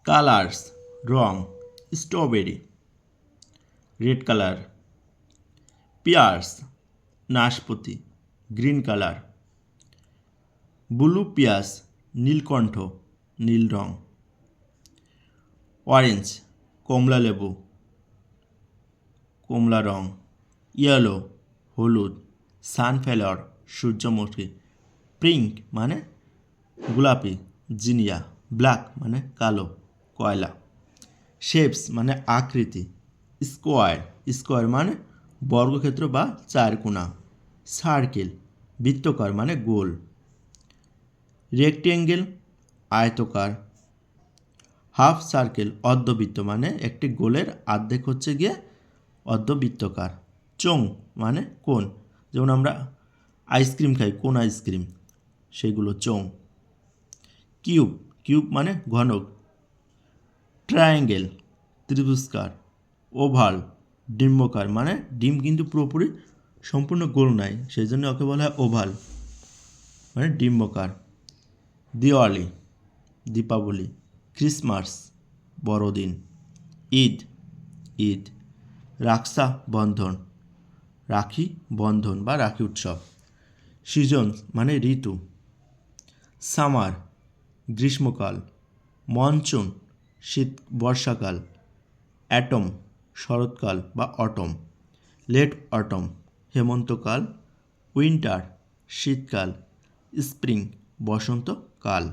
Colours রং, strawberry red colour, pears নাশপাতি green colour, blue পিয়াস নীলকণ্ঠ নীল রং, orange কমলা লেবু কমলা রং, yellow হলুদ, sunflower সূর্যমুখী, পিঙ্ক মানে গোলাপি জিনিয়া, ব্ল্যাক মানে কালো কয়লা, শেপস মানে আকৃতি, স্কোয়ার স্কোয়ার মানে বর্গক্ষেত্র বা চারকোনা, সার্কেল বৃত্তকার মানে গোল, রেক্টেঙ্গেল আয়তকার, হাফ সার্কেল অর্ধবৃত্ত মানে একটি গোলের অর্ধেক হচ্ছে গিয়ে অর্ধবৃত্তকার, চোং মানে কোণ, যেমন আমরা আইসক্রিম খাই কোন আইসক্রিম সেগুলো চোং, কিউব কিউব মানে ঘনক, ট্রায়াঙ্গেল ত্রিভুজকার, ওভাল ডিম্বকার মানে ডিম কিন্তু পুরোপুরি সম্পূর্ণ গোল নয় সেই জন্য ওকে বলা হয় ওভাল মানে ডিম্বকার, দিওয়ালি দীপাবলি, ক্রিসমাস বড়দিন, ঈদ ঈদ, রাক্ষা বন্ধন রাখি বন্ধন বা রাখি উৎসব, সিজন মানে ঋতু, সামার গ্রীষ্মকাল, মনসুন শীত বর্ষাকাল, অ্যাটম শরৎকাল বা অটম, লেট অটম হেমন্তকাল, উইন্টার শীতকাল, স্প্রিং বসন্তকাল।